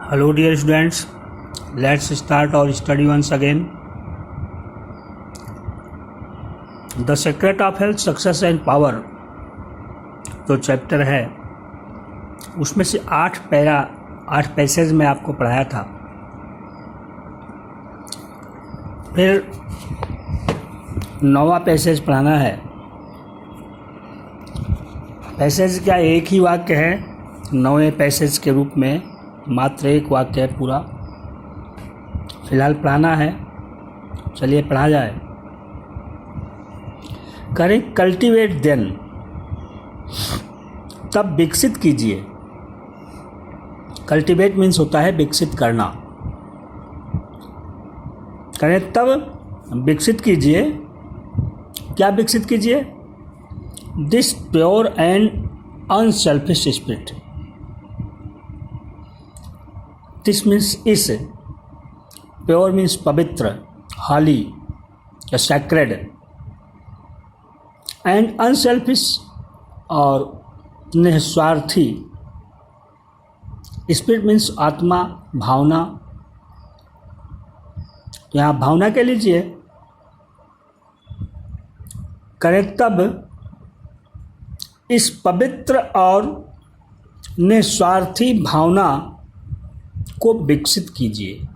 Hello dear students, let's start our study once again. The Secret of Health, Success and Power जो chapter है उसमें से 8 passage में आपको पढ़ाया था। फिर 9वां पैसेज पढ़ाना है। पैसेज क्या एक ही वाक्य है, 9वें पैसेज के रूप में मात्र एक वाक्य है पूरा। फिलहाल पढ़ाना है, चलिए पढ़ा जाए। करें कल्टीवेट देन, तब विकसित कीजिए। कल्टीवेट मीन्स होता है विकसित करना। करें तब विकसित कीजिए। क्या विकसित कीजिए? This pure and unselfish spirit. This means इस, प्योर मीन्स पवित्र, हॉली या सैक्रेड, एंड अनसेल्फिश और निस्वार्थी। स्पिरिट मीन्स आत्मा, भावना। यहाँ भावना कह लीजिए। करें तब इस पवित्र और निस्वार्थी भावना को विकसित कीजिए।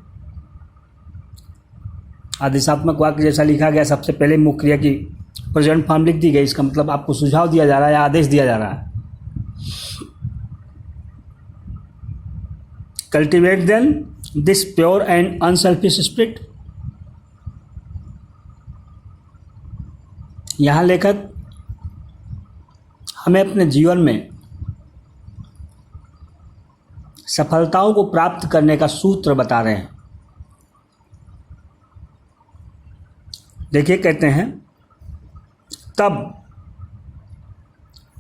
आदेशात्मक वाक्य जैसा लिखा गया, सबसे पहले मुख्य क्रिया की प्रेजेंट फॉर्म लिख दी गई। इसका मतलब आपको सुझाव दिया जा रहा है या आदेश दिया जा रहा है। Cultivate then this pure and unselfish spirit. यहाँ लेखक हमें अपने जीवन में सफलताओं को प्राप्त करने का सूत्र बता रहे हैं। देखिए, कहते हैं तब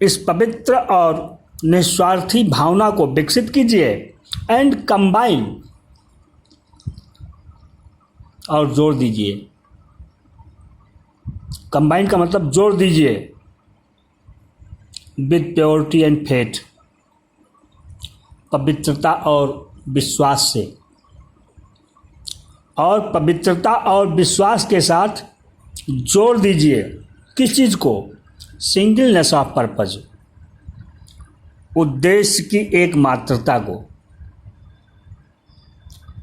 इस पवित्र और निस्वार्थी भावना को विकसित कीजिए एंड कंबाइन, और जोड़ दीजिए। कंबाइन का मतलब जोड़ दीजिए विद प्योरिटी एंड फेथ, पवित्रता और विश्वास से। और पवित्रता और विश्वास के साथ जोड़ दीजिए किस चीज़ को? सिंगलनेस ऑफ पर्पज, उद्देश्य की एक मात्रता को।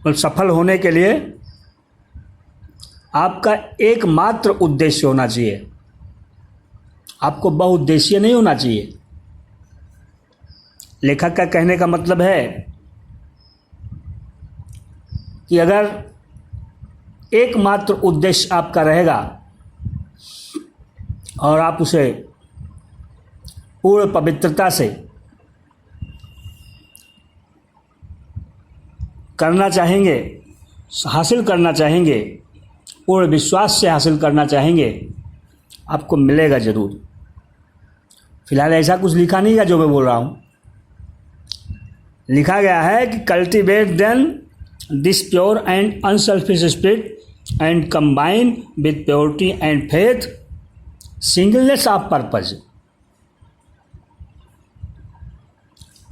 और सफल होने के लिए आपका एकमात्र उद्देश्य होना चाहिए। आपको बहुउद्देशीय नहीं होना चाहिए। लेखक का कहने का मतलब है कि अगर एकमात्र उद्देश्य आपका रहेगा और आप उसे पूर्ण पवित्रता से करना चाहेंगे, हासिल करना चाहेंगे, पूर्ण विश्वास से हासिल करना चाहेंगे, आपको मिलेगा जरूर। फिलहाल ऐसा कुछ लिखा नहीं है जो मैं बोल रहा हूँ। लिखा गया है कि cultivate then this pure and unselfish spirit and combine with purity and faith, singleness of purpose.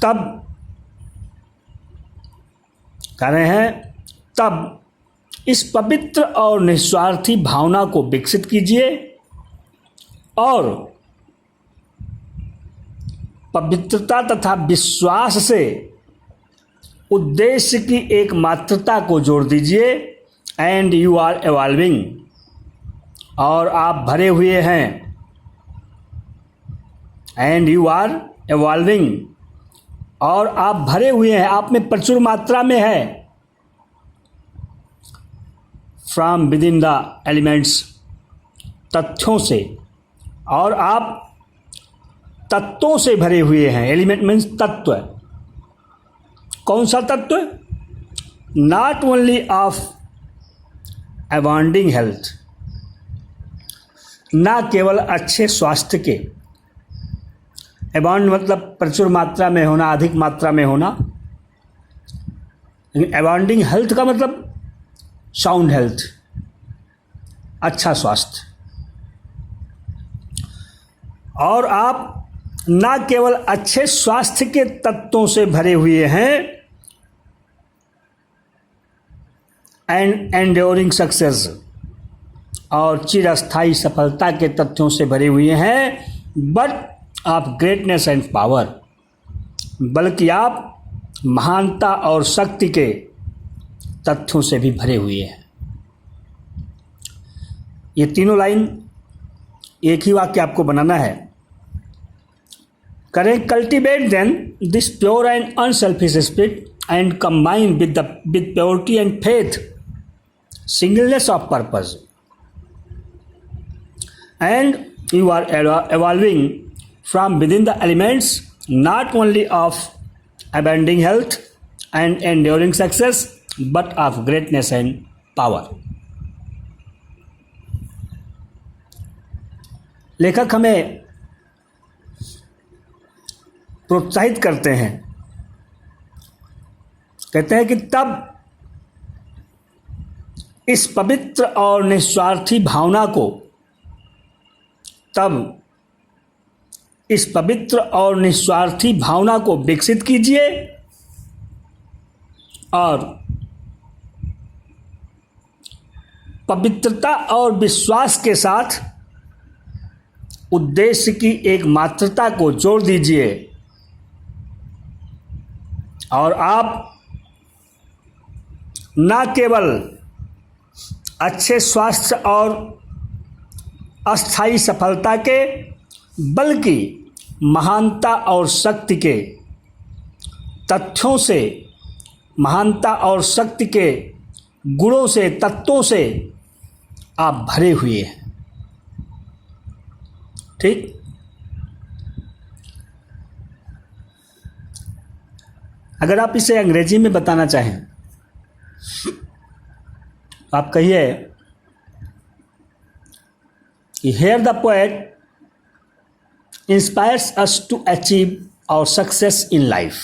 तब कह रहे हैं तब इस पवित्र और निस्वार्थी भावना को विकसित कीजिए और पवित्रता तथा विश्वास से उद्देश्य की एक मात्रता को जोड़ दीजिए। एंड यू आर एवॉल्विंग, और आप भरे हुए हैं। एंड यू आर एवॉल्विंग, और आप भरे हुए हैं, आप में प्रचुर मात्रा में है। From with in the elements, तथ्यों से, और आप तत्वों से भरे हुए हैं। एलिमेंट मीन्स तत्व। कौन सा तत्व? नॉट ओनली ऑफ अबाउंडिंग हेल्थ, ना केवल अच्छे स्वास्थ्य के। अबाउंड मतलब प्रचुर मात्रा में होना, अधिक मात्रा में होना। लेकिन अबाउंडिंग हेल्थ का मतलब साउंड हेल्थ, अच्छा स्वास्थ्य। और आप न केवल अच्छे स्वास्थ्य के तत्वों से भरे हुए हैं, एंड एंड्योरिंग सक्सेस, और चिरस्थायी सफलता के तथ्यों से भरे हुए हैं। But of greatness and power, बल्कि आप महानता और शक्ति के तथ्यों से भी भरे हुए हैं। ये तीनों लाइन एक ही वाक्य आपको बनाना है। करें, cultivate then this pure and unselfish spirit and combine with purity and faith, singleness of purpose, and you are evolving from within the elements, not only of abounding health and enduring success, but of greatness and power. लेखक हमें प्रोत्साहित करते हैं, कहते हैं कि तब इस पवित्र और निस्वार्थी भावना को विकसित कीजिए और पवित्रता और विश्वास के साथ उद्देश्य की एक मात्रता को जोड़ दीजिए, और आप न केवल अच्छे स्वास्थ्य और अस्थायी सफलता के, बल्कि महानता और शक्ति के तथ्यों से, महानता और शक्ति के गुणों से, तत्वों से आप भरे हुए हैं। ठीक, अगर आप इसे अंग्रेजी में बताना चाहें, आप कहिए, here the poet inspires us to achieve our success in life.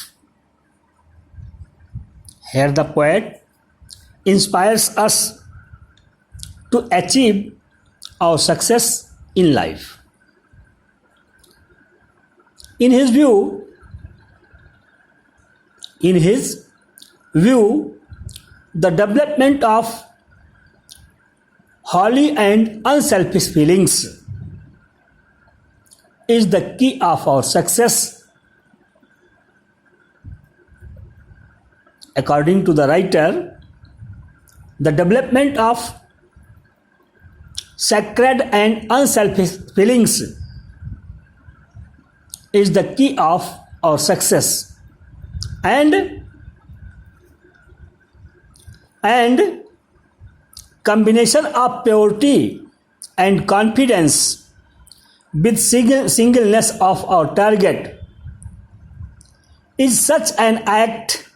Here the poet inspires us to achieve our success in life. In his view, the development of holy and unselfish feelings is the key of our success. According to the writer, the development of sacred and unselfish feelings is the key of our success, and combination of purity and confidence with singleness of our target is such an act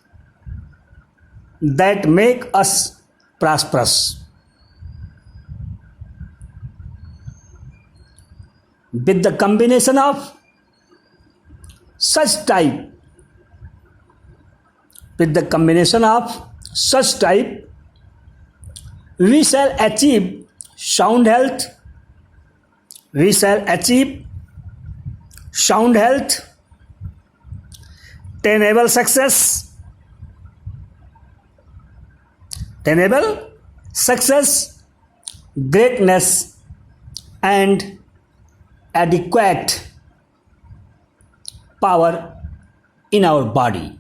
that make us prosperous. With the combination of such type, we shall achieve sound health, tenable success, greatness, and adequate power in our body.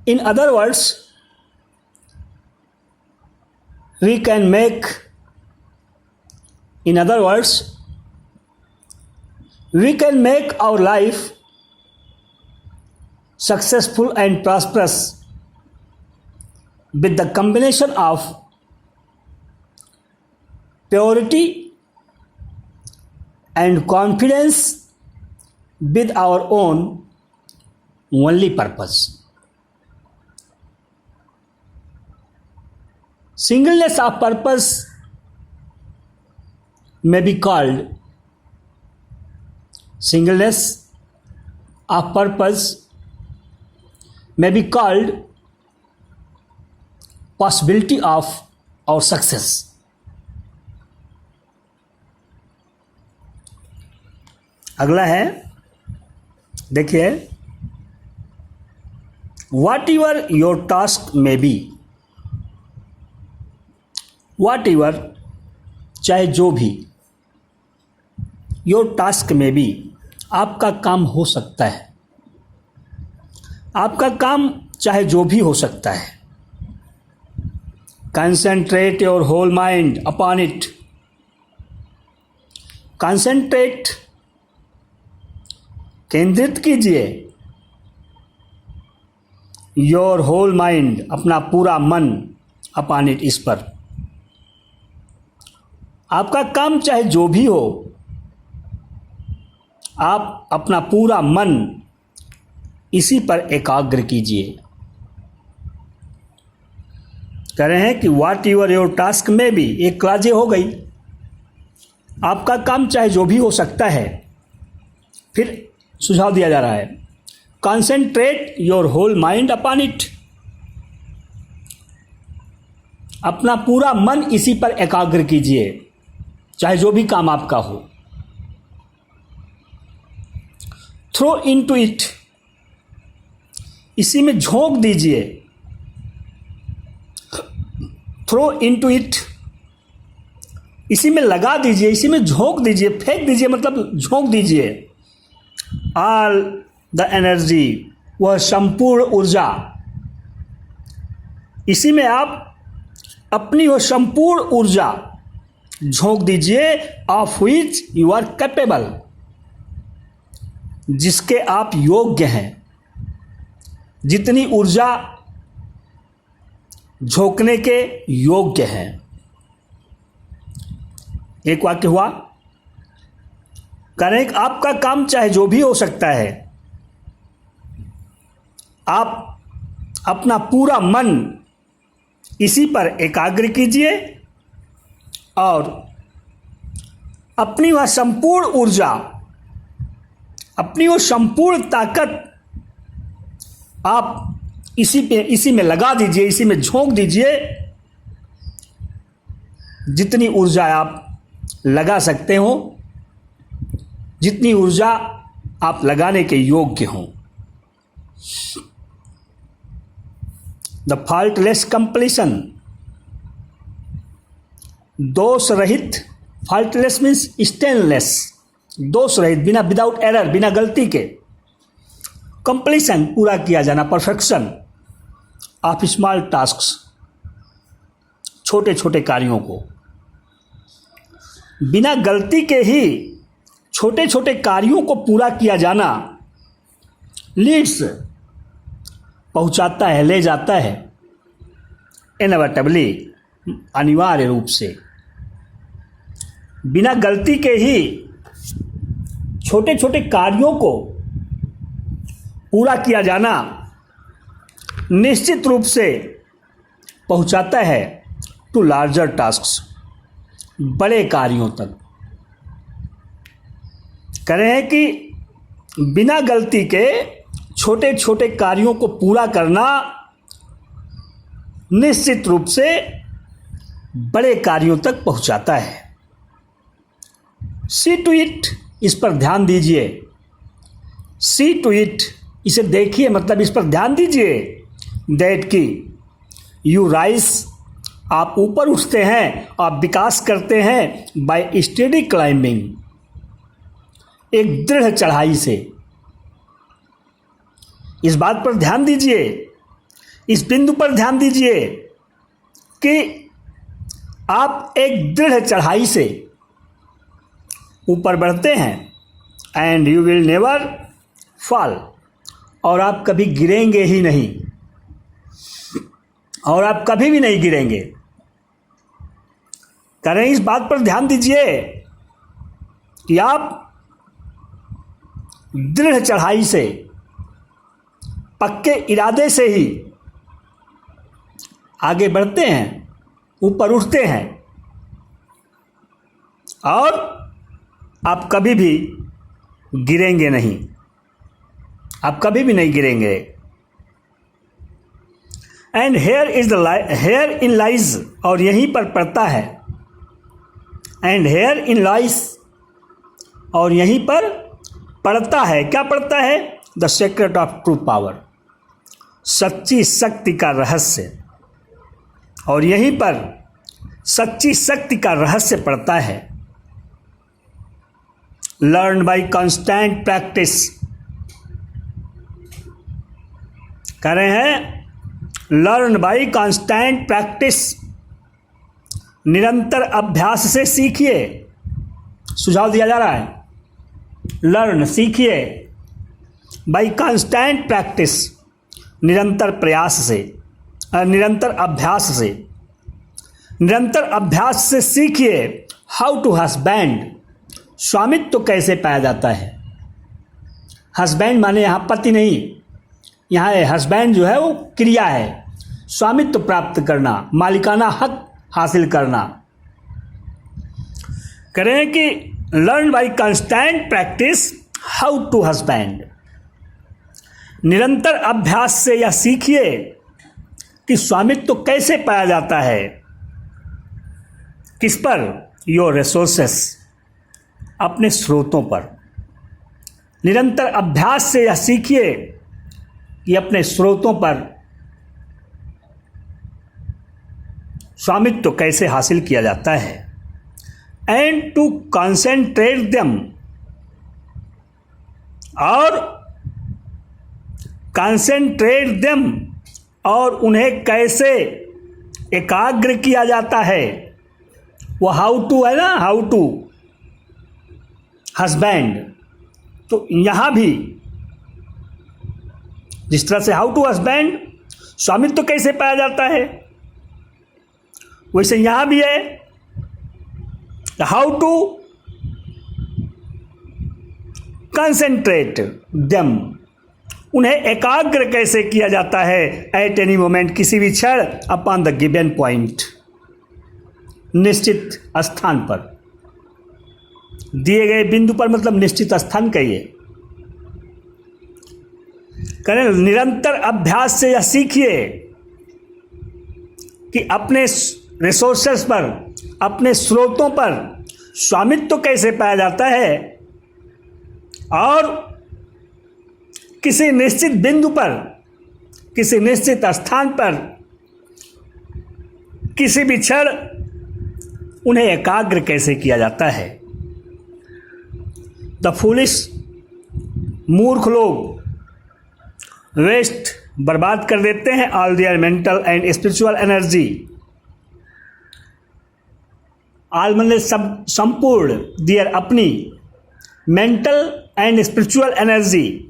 In other words, we can make our life successful and prosperous with the combination of purity and confidence with our own only purpose. Singleness of purpose may be called possibility of our success. अगला है, देखिए, whatever your task may be, what ever, चाहे जो भी, your task में भी, आपका काम हो सकता है, आपका काम चाहे जो भी हो सकता है। Concentrate your whole mind upon it. Concentrate, केंद्रित कीजिए, योर होल माइंड, अपना पूरा मन, अपॉन इट, इस पर। आपका काम चाहे जो भी हो, आप अपना पूरा मन इसी पर एकाग्र कीजिए। कह रहे हैं कि व्हाट यूर योर टास्क में भी, एक क्लाजे हो गई, आपका काम चाहे जो भी हो सकता है। फिर सुझाव दिया जा रहा है, concentrate your whole mind upon it, अपना पूरा मन इसी पर एकाग्र कीजिए, चाहे जो भी काम आपका हो। थ्रो इनटू इट, इसी में झोंक दीजिए। थ्रो इनटू इट, इसी में लगा दीजिए, इसी में झोंक दीजिए, फेंक दीजिए, मतलब झोंक दीजिए। ऑल द एनर्जी, वह संपूर्ण ऊर्जा, इसी में आप अपनी वह संपूर्ण ऊर्जा झोंक दीजिए। Of which you are capable, जिसके आप योग्य हैं। जितनी ऊर्जा झोंकने के योग्य हैं। एक वाक्य हुआ, करें आपका काम चाहे जो भी हो सकता है, आप अपना पूरा मन इसी पर एकाग्र कीजिए और अपनी वह संपूर्ण ऊर्जा, अपनी वो संपूर्ण ताकत आप इसी में लगा दीजिए, इसी में झोंक दीजिए। जितनी ऊर्जा आप लगा सकते हो, जितनी ऊर्जा आप लगाने के योग्य हो। द फॉल्टलेस कंप्लीशन, दोष रहित, फॉल्टलेस मीन्स स्टेनलेस, दोष रहित, बिना, विदाउट एरर, बिना गलती के। कंप्लीशन, पूरा किया जाना, परफेक्शन ऑफ स्मॉल टास्क्स, छोटे छोटे कार्यों को। बिना गलती के ही छोटे छोटे कार्यों को पूरा किया जाना, लीड्स, पहुंचाता है, ले जाता है, इनएविटेबली, अनिवार्य रूप से। बिना गलती के ही छोटे छोटे कार्यों को पूरा किया जाना निश्चित रूप से पहुंचाता है टू लार्जर टास्क्स, बड़े कार्यों तक। कह रहे हैं कि बिना गलती के छोटे छोटे कार्यों को पूरा करना निश्चित रूप से बड़े कार्यों तक पहुंचाता है। सी टू इट, इस पर ध्यान दीजिए। सी टू इट, इसे देखिए, मतलब इस पर ध्यान दीजिए। दैट की यू राइज, आप ऊपर उठते हैं, आप विकास करते हैं बाय स्टेडी क्लाइंबिंग, एक दृढ़ चढ़ाई से। इस बात पर ध्यान दीजिए, इस बिंदु पर ध्यान दीजिए कि आप एक दृढ़ चढ़ाई से ऊपर बढ़ते हैं। And you will never fall, और आप कभी गिरेंगे ही नहीं, और आप कभी भी नहीं गिरेंगे। करें, इस बात पर ध्यान दीजिए कि आप दृढ़ चढ़ाई से, पक्के इरादे से ही आगे बढ़ते हैं, ऊपर उठते हैं, और आप कभी भी गिरेंगे नहीं, आप कभी भी नहीं गिरेंगे। And here is the here in lies, और यहीं पर पड़ता है। एंड हेयर इन लाइज, और यहीं पर पड़ता है, क्या पड़ता है? The secret of true power, सच्ची शक्ति का रहस्य। और यहीं पर सच्ची शक्ति का रहस्य पड़ता है। Learn by constant practice. कह रहे हैं लर्न बाय कांस्टेंट प्रैक्टिस, निरंतर अभ्यास से सीखिए। सुझाव दिया जा रहा है, लर्न सीखिए, बाय कांस्टेंट प्रैक्टिस, निरंतर प्रयास से, निरंतर अभ्यास से, निरंतर अभ्यास से सीखिए। हाउ टू हस्बैंड, स्वामित्व तो कैसे पाया जाता है। हस्बैंड माने यहाँ पति नहीं, यहाँ हस्बैंड जो है वो क्रिया है, स्वामित्व तो प्राप्त करना, मालिकाना हक हासिल करना। करें कि learn by constant practice how to husband, निरंतर अभ्यास से यह सीखिए कि स्वामित्व तो कैसे पाया जाता है। किस पर? योर रिसोर्सेस, अपने स्रोतों पर। निरंतर अभ्यास से यह सीखिए कि अपने स्रोतों पर स्वामित्व तो कैसे हासिल किया जाता है। एंड टू कंसेंट्रेट देम, और कंसेंट्रेट देम, और उन्हें कैसे एकाग्र किया जाता है। वो हाउ टू है ना, हाउ टू हस्बैंड। तो यहाँ भी जिस तरह से हाउ टू हस्बैंड स्वामित्व तो कैसे पाया जाता है, वैसे यहाँ भी है हाउ टू कंसेंट्रेट देम, उन्हें एकाग्र कैसे किया जाता है। एट एनी मोमेंट, किसी भी क्षण, अपॉन द गिवन पॉइंट, निश्चित स्थान पर, दिए गए बिंदु पर, मतलब निश्चित स्थान कहिए। करें निरंतर अभ्यास से यह सीखिए कि अपने रिसोर्सेस पर, अपने स्रोतों पर स्वामित्व तो कैसे पाया जाता है, और किसी निश्चित बिंदु पर, किसी निश्चित स्थान पर, किसी भी क्षण उन्हें एकाग्र कैसे किया जाता है। द फूलिश, मूर्ख लोग, वेस्ट, बर्बाद कर देते हैं all their mental and spiritual energy. All मतलब सब, संपूर्ण, दियर अपनी, मेंटल एंड स्पिरिचुअल एनर्जी,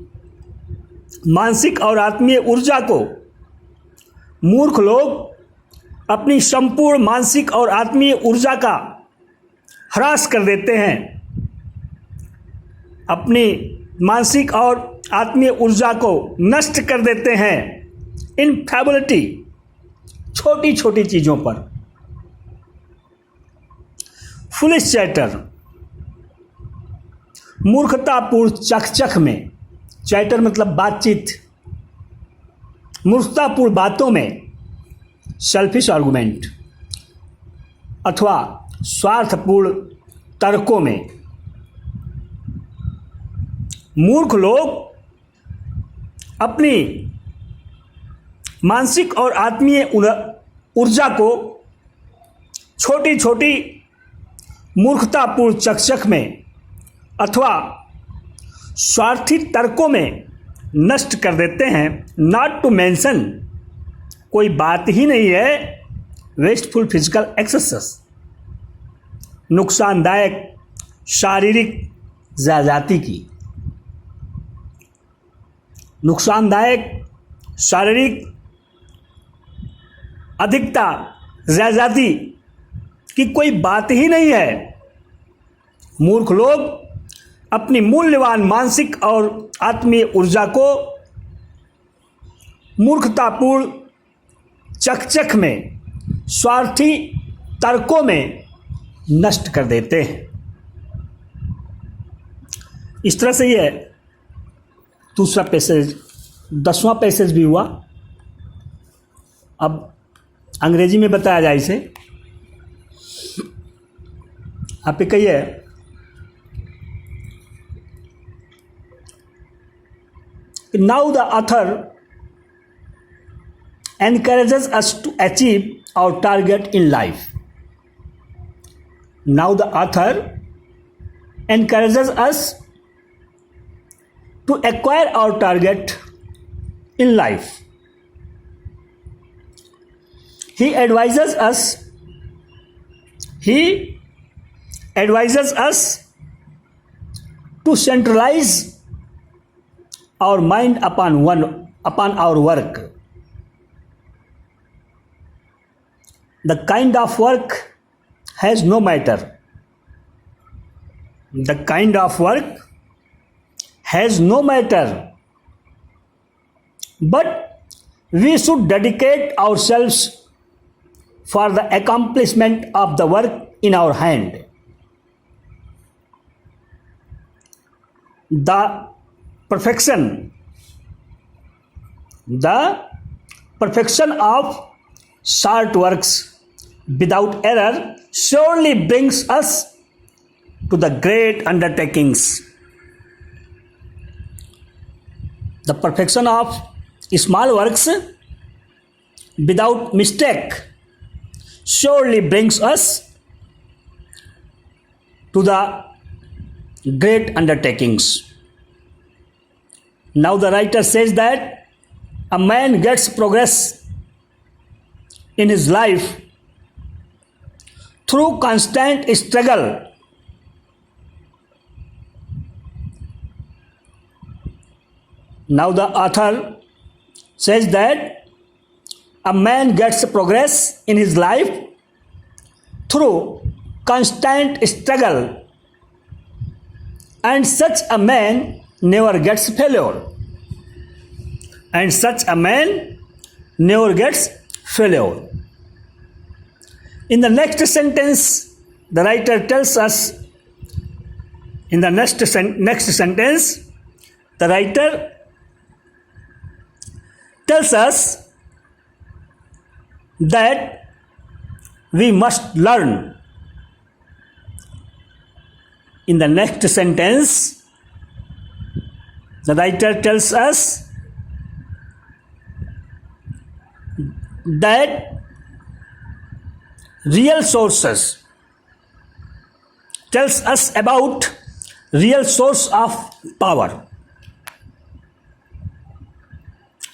मानसिक और आत्मीय ऊर्जा को। मूर्ख लोग अपनी संपूर्ण मानसिक और आत्मीय ऊर्जा का ह्रास कर देते हैं, अपनी मानसिक और आत्मीय ऊर्जा को नष्ट कर देते हैं। इनफेबिलिटी, छोटी छोटी चीज़ों पर। फुलिश चैटर, मूर्खतापूर्ण चकचक में, चैटर मतलब बातचीत, मूर्खतापूर्ण बातों में, सेल्फिश आर्गुमेंट अथवा स्वार्थपूर्ण तर्कों में। मूर्ख लोग अपनी मानसिक और आत्मीय ऊर्जा को छोटी छोटी मूर्खतापूर्ण चकचक में अथवा स्वार्थी तर्कों में नष्ट कर देते हैं। नॉट टू मेंशन, कोई बात ही नहीं है, वेस्टफुल फिजिकल एक्सरसाइज, नुकसानदायक शारीरिक ज़्यादती की, नुकसानदायक शारीरिक अधिकता, ज़्यादती की कोई बात ही नहीं है। मूर्ख लोग अपनी मूल्यवान मानसिक और आत्मीय ऊर्जा को मूर्खतापूर्ण चकचक में, स्वार्थी तर्कों में नष्ट कर देते हैं। इस तरह से ये दूसरा पैसेज, 10वां पैसेज भी हुआ। अब अंग्रेजी में बताया जाए इसे। आप पे कहिए, now the author encourages us to achieve our target in life. Now the author encourages us to acquire our target in life. He advises us to centralize our mind upon our work. The kind of work has no matter. The kind of work has no matter. But we should dedicate ourselves for the accomplishment of the work in our hand. The perfection of short works without error surely brings us to the great undertakings. The perfection of small works without mistake surely brings us to the great undertakings. Now the writer says that a man gets progress in his life through constant struggle. Now the author says that a man gets progress in his life through constant struggle, and such a man never gets failure. And such a man never gets failure. In the next sentence, the writer tells us, in the next sentence, the writer tells us that we must learn. In the next sentence, the writer tells us that real sources, tells us about real source of power.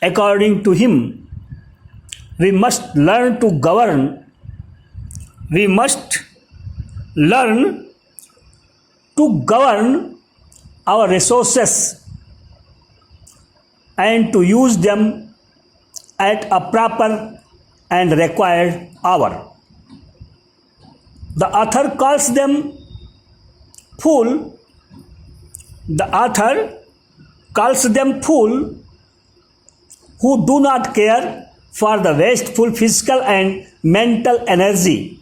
According to him, we must learn to govern. We must learn to govern our resources and to use them at a proper and required hour. The author calls them fool. The author calls them fool who do not care for the wasteful physical and mental energy.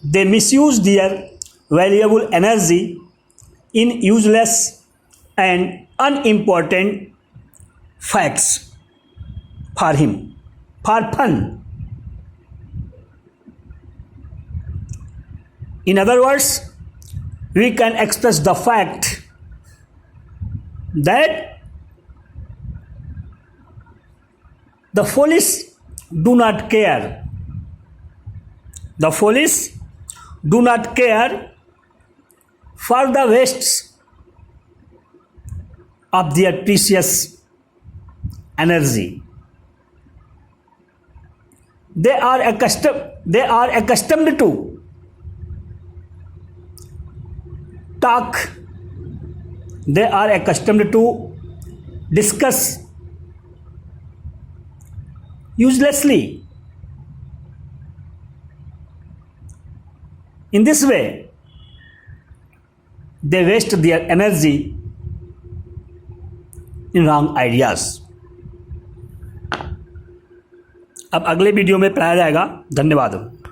They misuse their valuable energy in useless and unimportant facts for fun. In other words, we can express the fact that the foolish do not care. The foolish do not care for the wastes of their precious energy. They are accustomed to talk. They are accustomed to discuss uselessly. In this way, they waste their energy in wrong ideas. अब अगले video में पढ़ाया जाएगा। धन्यवाद।